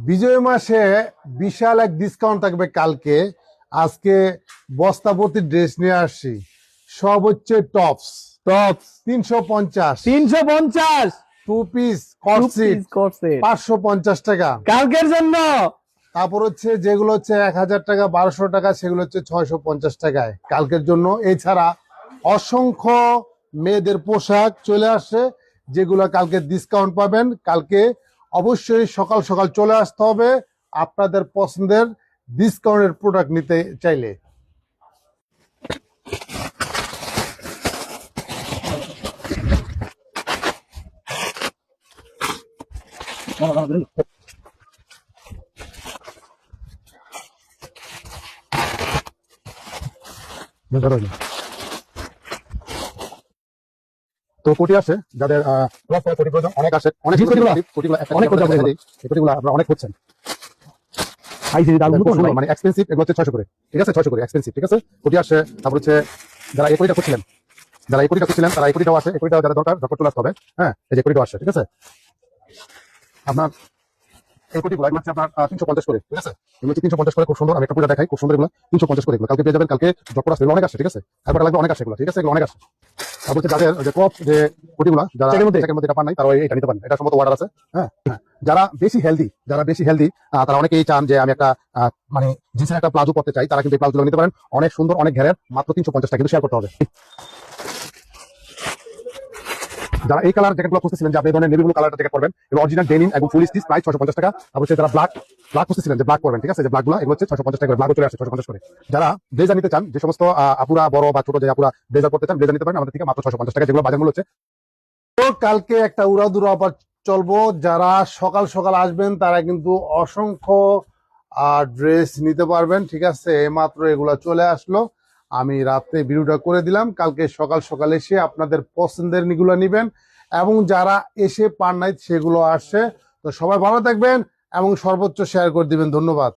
বিজয় মাসে বিশাল এক ডিসকাউন্ট থাকবে কালকে। আজকে বস্তাপতি ড্রেস নিয়ে আসছি, সব হচ্ছে টপস। টপস 350, 350 টু পিস কটসিট করছে 550 টাকা। কালকের জন্য। তারপর হচ্ছে যেগুলো হচ্ছে 1000 টাকা 1200 টাকা, সেগুলো হচ্ছে 650 টাকায় কালকের জন্য। এছাড়া অসংখ্য মেয়েদের পোশাক চলে আসছে, যেগুলো কালকে ডিসকাউন্ট পাবেন। কালকে অবশ্যই সকাল সকাল চলে আসতে হবে আপনাদের পছন্দের ডিসকাউন্টের প্রোডাক্ট নিতে চাইলে। তো কোটি আসে যাদের কোটি প্রয়োজন, অনেক আসে, অনেক কোটিগুলো আপনারা অনেক হচ্ছেন মানে এক্সপেন্সিভ। এগুলো হচ্ছে 600 করে, ঠিক আছে? 600 করে এক্সপেন্সিভ, ঠিক আছে? কোটি আসে। তারপর হচ্ছে যারা এই কোটিটা করছিলেন, তারা এই কোটিটাও আসে। এই কোটিটাও যারা দরকার ঝটপট চলে আসতে হবে। হ্যাঁ, এই যে কোটিটাও আসে, ঠিক আছে? আপনার এই কোটিগুলো এগুলো হচ্ছে আপনার 350 করে, ঠিক আছে? এগুলো হচ্ছে 350 করে, খুব সুন্দর। আমি একটা কোটি দেখাই, খুব সুন্দর। এগুলো 350 করে, এগুলো কালকে পেয়ে যাবেন। কালকে ঝটপট আসবে, এগুলো অনেক আসে, ঠিক আছে? তারপরে লাগবে অনেক আসে এগুলো, ঠিক আছে? এগুলো অনেক আসে। তারপর হচ্ছে যাদের যে ক্রপ যে কোটিগুলো, যারা এর মধ্যে এটা পান নাই, তারা এটা নিতে পারেন। এটা সম্ভবত অর্ডার আছে। হ্যাঁ, যারা বেশি হেলদি, তারা অনেকেই চান যে আমি একটা মানে জিন্সের একটা প্লাজো করতে চাই, তারা কিন্তু এই প্লাজোগুলো নিতে পারেন। অনেক সুন্দর, অনেক ঘেরের, মাত্র 350 টাকা। কিন্তু শেয়ার করতে হবে। যারা এই কালার জ্যাকেটগুলো খুঁজতেছিলেন, যে আপনি এই ধরনের নেভি ব্লু কালারটা জ্যাকেট করবেন, এবং অরিজিনাল ডেনিম এবং ফুল স্টিচ, প্রাইস 650 টাকা। তারপর হচ্ছে যারা ব্ল্যাক খুঁজতেছিলেন যে ব্ল্যাক করবেন, ঠিক আছে? যে ব্ল্যাকগুলো এগুলো হচ্ছে 650 টাকা, ব্ল্যাকও চলে আসছে 650 করে। যারা ব্লেজার নিতে চান, যে সমস্ত আপুরা বড় বা ছোট, যে আপুরা ব্লেজার করতে চান, ব্লেজার নিতে পারেন আমাদের থেকে মাত্র 650 টাকা, যেগুলো বাজার মূল্য হচ্ছে। তো কালকে একটা উড়াদুরা অফার চলবো। যারা সকাল সকাল আসবেন তারা কিন্তু অসংখ্য ড্রেস নিতে পারবেন, ঠিক আছে? মাত্র এগুলা চলে আসলো, আমি রাতে ভিডিওটা করে দিলাম। কালকে সকাল সকাল এসে আপনাদের পছন্দের নিগুলো নিবেন, এবং যারা এসে পান নাই সেগুলো আসছে। তো সবাই ভালো থাকবেন এবং সর্বোচ্চ শেয়ার করে দিবেন। ধন্যবাদ।